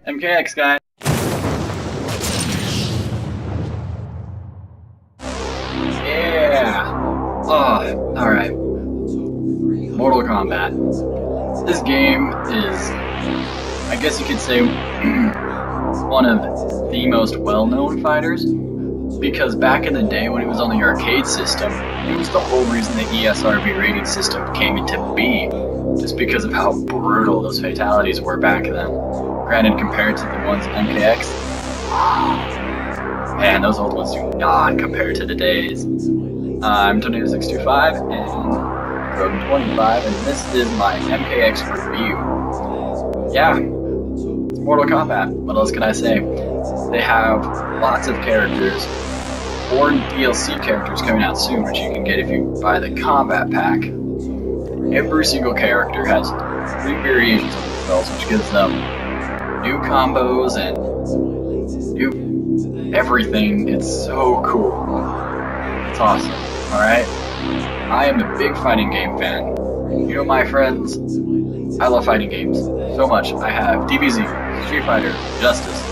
MKX guy. Yeah. Oh, alright. Mortal Kombat. This game is, I guess you could say, one of the most well-known fighters, because back in the day when it was on the arcade system, it was the whole reason the ESRB rating system came into being, just because of how brutal those fatalities were back then. Granted, compared to the ones in MKX, man, those old ones do not compare to today's. I'm Tornado625 and Rogan25, and this is my MKX review. Yeah, it's Mortal Kombat. What else can I say? They have lots of characters, 4 DLC characters coming out soon, which you can get if you buy the Combat Pack. Every single character has 3 variations of themselves, which gives them new combos and new everything. It's so cool. It's awesome, alright? I am a big fighting game fan. You know, my friends, I love fighting games so much. I have DBZ, Street Fighter, Justice,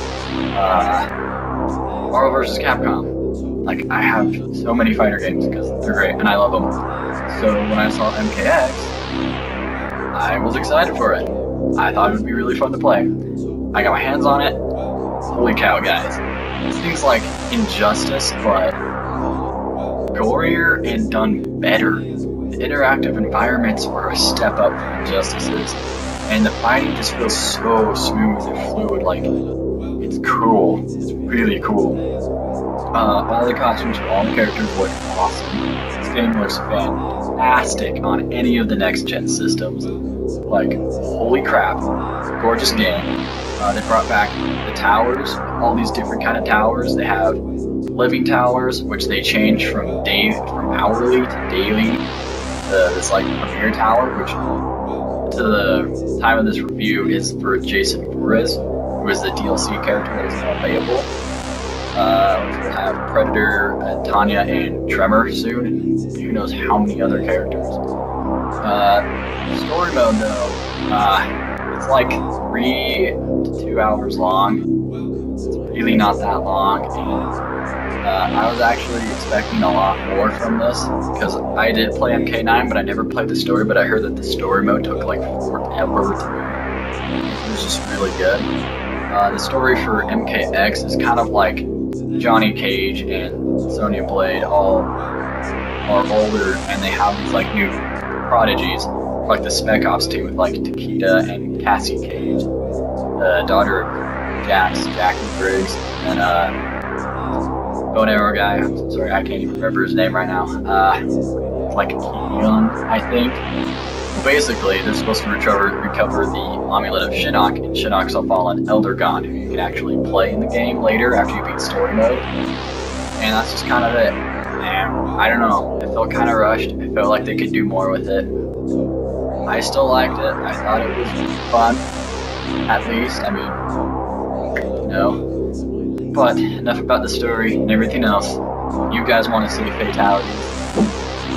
Marvel vs. Capcom. Like, I have so many fighter games because they're great and I love them. So when I saw MKX, I was excited for it. I thought it would be really fun to play. I got my hands on it. Holy cow, guys. This thing's like Injustice, but gorier and done better. The interactive environments were a step up from Injustice's, and the fighting just feels so smooth and fluid. Like, it's cool. It's really cool. All the costumes for all the characters look awesome. This game looks fantastic on any of the next-gen systems. Like, holy crap. Gorgeous game. They brought back the towers, all these different kind of towers. They have living towers, which they changed from hourly to daily to this like premier tower, which to the time of this review is for Jason Voorhees, who is the DLC character that is now available. Which will have Predator, Tanya, and Tremor soon, and who knows how many other characters. Story mode though, it's like 3 to 2 hours long. It's really not that long, and I was actually expecting a lot more from this, because I did play MK9, but I never played the story, but I heard that the story mode took like forever to me. It was just really good. The story for MKX is kind of like Johnny Cage and Sonya Blade all are older, and they have these like new prodigies, like the Spec Ops team with like Takeda and Cassie Cage, the daughter of Jackie Briggs, and Bow and Arrow guy. I'm sorry, I can't even remember his name right now. Like Keon, I think. Well, basically, they're supposed to recover the amulet of Shinnok, and Shinnok's a fallen Elder God who you can actually play in the game later after you beat story mode. And that's just kind of it. And I don't know, it felt kind of rushed. It felt like they could do more with it. I still liked it. I thought it was fun, at least. I mean, you know. But enough about the story and everything else. You guys want to see fatalities?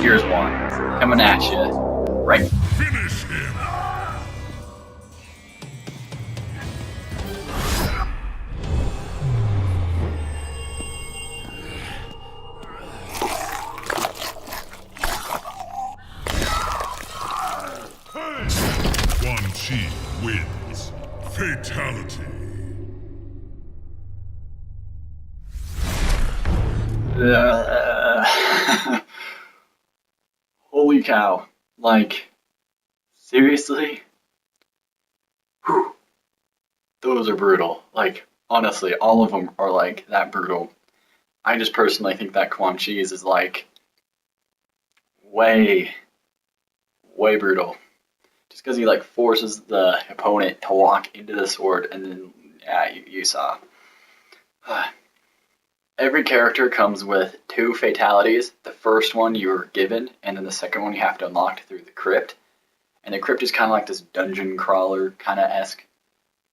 Here's one coming at you. Right. Finish him! Quan Chi wins. Fatality. Holy cow. Like, seriously? Whew. Those are brutal. Like, honestly, all of them are like that brutal. I just personally think that Quan Chi's is like way brutal. Just because he like forces the opponent to walk into the sword, and then, yeah, you saw. Every character comes with 2 fatalities. The first one you're given, and then the second one you have to unlock through the crypt. And the crypt is kind of like this dungeon crawler kind of esque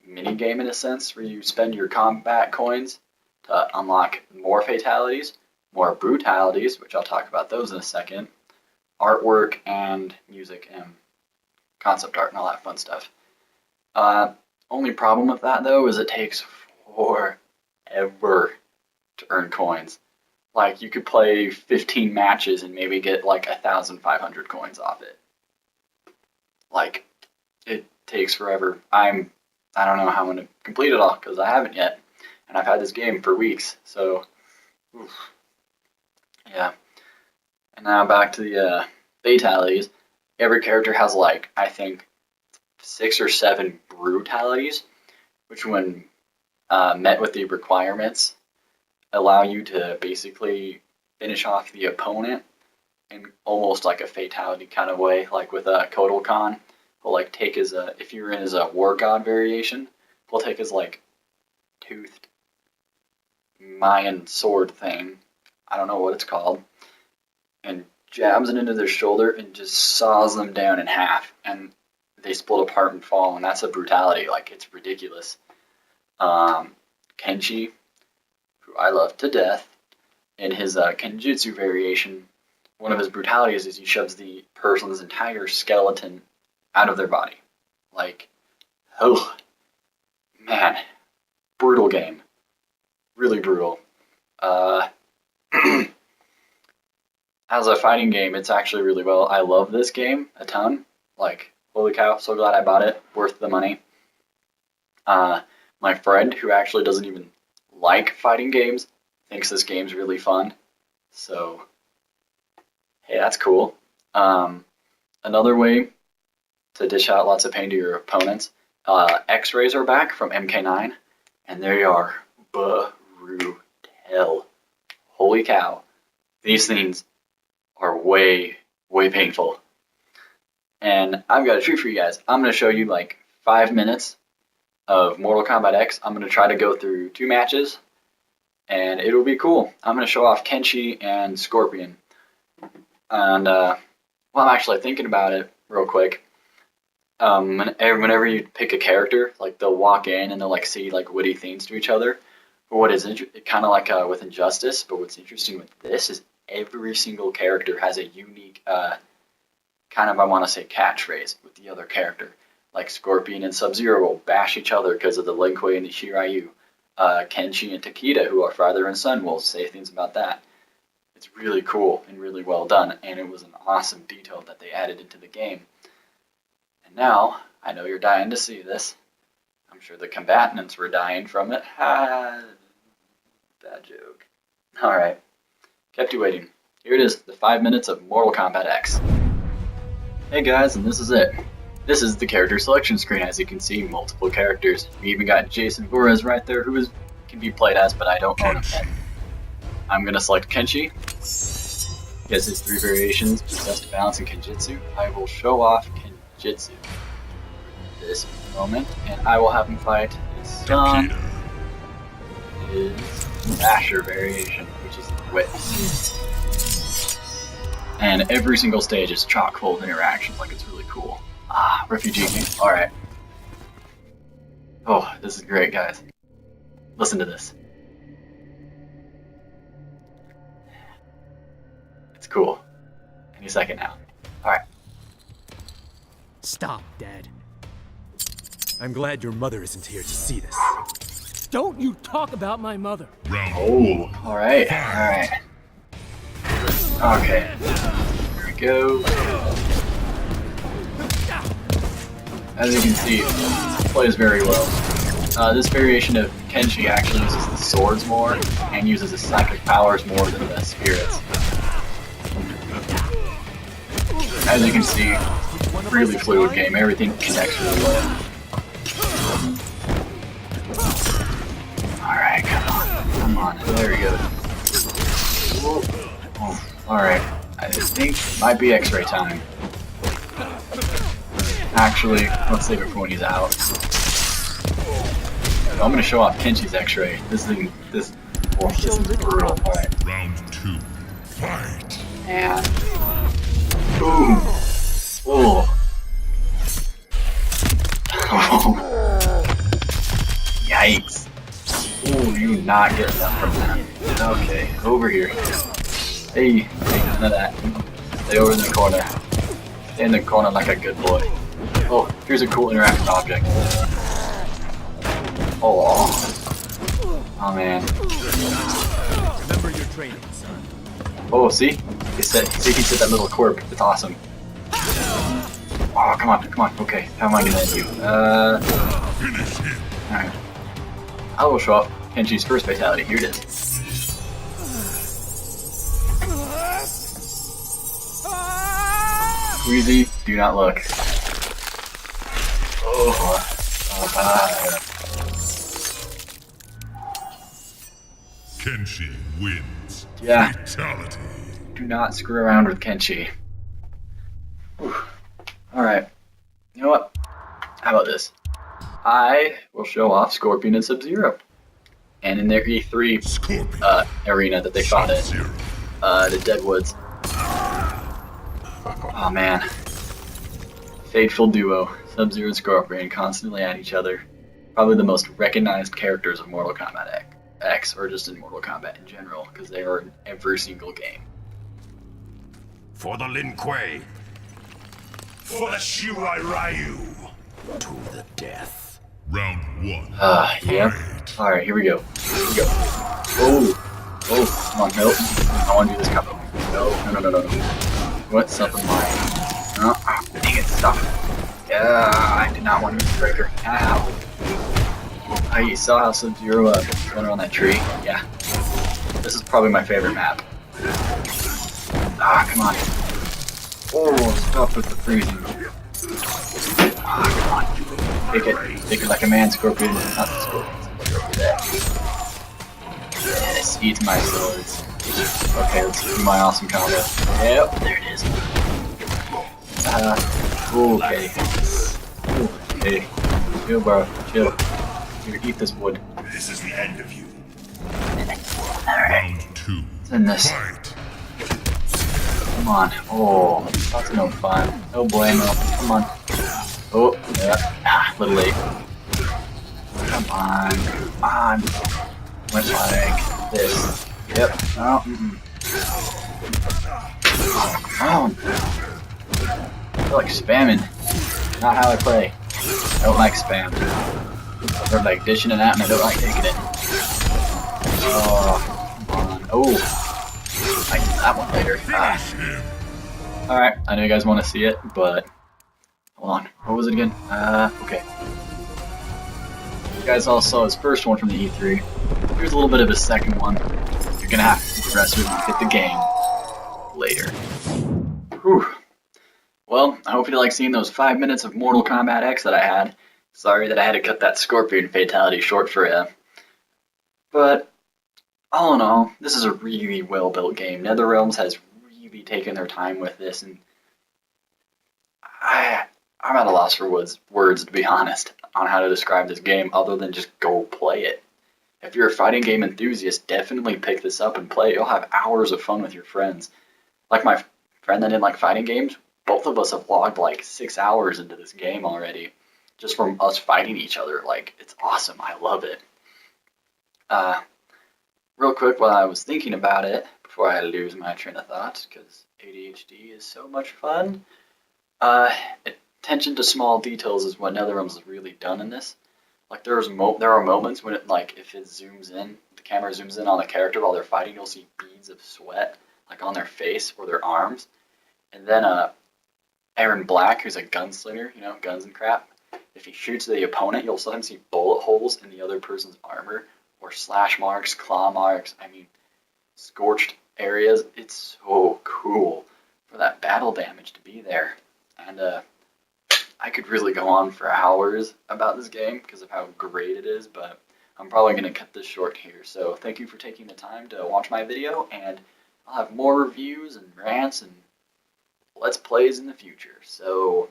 mini game in a sense, where you spend your combat coins to unlock more fatalities, more brutalities, which I'll talk about those in a second, artwork and music and concept art and all that fun stuff. Only problem with that though is it takes forever to earn coins. Like you could play 15 matches and maybe get like 1,500 coins off it. Like it takes forever. I don't know how I'm gonna complete it all because I haven't yet, and I've had this game for weeks. So, oof. Yeah. And now back to the fatalities. Every character has like I think 6 or 7 brutalities, which when met with the requirements, allow you to basically finish off the opponent in almost like a fatality kind of way, like with a Kotal Khan. He'll like take his if you're in his War God variation, he'll take his like toothed Mayan sword thing, I don't know what it's called, and jabs it into their shoulder and just saws them down in half, and they split apart and fall, and that's a brutality. Like it's ridiculous. Kenshi, who I love to death, in his Kenjutsu variation, one of his brutalities is he shoves the person's entire skeleton out of their body. Like, oh, man, brutal game. Really brutal. As a fighting game, it's actually really well. I love this game a ton. Like, holy cow, so glad I bought it. Worth the money. My friend, who actually doesn't even like fighting games, thinks this game's really fun. So, hey, that's cool. Another way to dish out lots of pain to your opponents, X-rays are back from MK9, and they are brutal. Holy cow. These things are way, way painful. And I've got a treat for you guys. I'm going to show you like 5 minutes of Mortal Kombat X. I'm going to try to go through 2 matches, and it'll be cool. I'm going to show off Kenshi and Scorpion. And, well, I'm actually thinking about it real quick. Whenever you pick a character, like they'll walk in and they'll like say like witty things to each other. But what is kind of like with Injustice, but what's interesting with this is every single character has a unique kind of, I want to say, catchphrase with the other character. Like Scorpion and Sub-Zero will bash each other because of the Lin Kuei and the Shiryu. Kenshi and Takeda, who are father and son, will say things about that. It's really cool and really well done, and it was an awesome detail that they added into the game. And now, I know you're dying to see this. I'm sure the combatants were dying from it. Ha! Bad joke. Alright. Kept you waiting. Here it is, the 5 minutes of Mortal Kombat X. Hey guys, and this is it. This is the character selection screen. As you can see, multiple characters. We even got Jason Voorhees right there, who can be played as, but I don't own him yet. I'm gonna select Kenshi. He has his 3 variations, Possessed, Balance, and Kenjutsu. I will show off Kenjutsu this moment, and I will have him fight his son, his Basher variation, which is Whip. And every single stage is chock full of interactions, like it's really cool. Ah, Refugee King. Alright. Oh, this is great, guys. Listen to this. It's cool. Any second now. Alright. Stop, Dad. I'm glad your mother isn't here to see this. Don't you talk about my mother. Oh, alright, alright. Okay. Here we go. As you can see, it plays very well. This variation of Kenshi actually uses the swords more, and uses his psychic powers more than the spirits. As you can see, really fluid game, everything connects really well. Alright, come on, there we go. Oh, alright, I think it might be X-ray time. Actually, let's save it for when he's out. I'm gonna show off Kenshi's X-ray. This is brutal. Alright. Round 2. Fight. And boom. Oh. Yikes. Oh, you not getting that from that. Okay, over here. Hey, none of that. Stay over in the corner. Stay in the corner like a good boy. Oh, here's a cool interactive object. Oh man. Remember your training, son. Oh, see? He said that little quirk. It's awesome. Oh, come on. Okay, how am I gonna end you? Alright. I will show off Kenshi's first fatality. Here it is. Squeezy, do not look. Kenshi wins. Yeah. Fatality. Do not screw around with Kenshi. Alright. You know what? How about this? I will show off Scorpion and Sub-Zero. And in their E3 arena that they fought in. The Deadwoods. Oh man. Fateful duo. Sub-Zero and Scorpion constantly at each other. Probably the most recognized characters of Mortal Kombat X, or just in Mortal Kombat in general, because they are in every single game. For the Lin Kuei. For the Shirai Ryu. To the death. Round 1. Yep. Alright, here we go. Oh, come on, nope. I want to do this combo. No. What? Something like... No, dang it, stop. Yeah, I did not want to use the breaker. Ow. Oh, you saw how Sub-Zero went around that tree? Yeah. This is probably my favorite map. Come on. Oh, stop with the freezing. Come on. Take it like a man, Scorpion. Not the Scorpion. Yes, eat my swords. Okay, let's do my awesome combo. Yep, there it is. Okay. Chill, bro. Chill. Here, eat this wood. This is the end of you. Alright. Round 2. What's in this? Fight. Come on. Oh, that's no fun. No bueno. Come on. Oh, yeah. A little late. Come on. Went like this. Yep. Oh, Come on. I feel like spamming. Not how I play. I don't like spam. I don't like dishing it out and I don't like taking it. Oh, come on. Oh. I can do that one later. Alright, I know you guys want to see it, but... Hold on. What was it again? Okay. You guys all saw his first one from the E3. Here's a little bit of his second one. You're gonna have to see the rest of it when you hit the game later. Whew. Well, I hope you like seeing those 5 minutes of Mortal Kombat X that I had. Sorry that I had to cut that Scorpion fatality short for you. But, all in all, this is a really well-built game. NetherRealms has really taken their time with this, and I'm at a loss for words, to be honest, on how to describe this game other than just go play it. If you're a fighting game enthusiast, definitely pick this up and play it. You'll have hours of fun with your friends. Like my friend that didn't like fighting games, both of us have logged like 6 hours into this game already, just from us fighting each other. Like, it's awesome. I love it. Real quick, while I was thinking about it, before I lose my train of thought, because ADHD is so much fun, attention to small details is what NetherRealms has really done in this. Like, there are moments when it, like, if it zooms in, the camera zooms in on the character while they're fighting, you'll see beads of sweat, like, on their face or their arms. And then, Aaron Black, who's a gunslinger, you know, guns and crap, if he shoots the opponent, you'll sometimes see bullet holes in the other person's armor, or slash marks, claw marks, I mean, scorched areas. It's so cool for that battle damage to be there. And, I could really go on for hours about this game because of how great it is, but I'm probably going to cut this short here. So thank you for taking the time to watch my video, and I'll have more reviews and rants and Let's Plays in the future. So,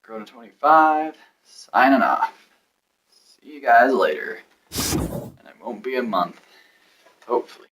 Corona25, signing off. See you guys later. And it won't be a month, hopefully.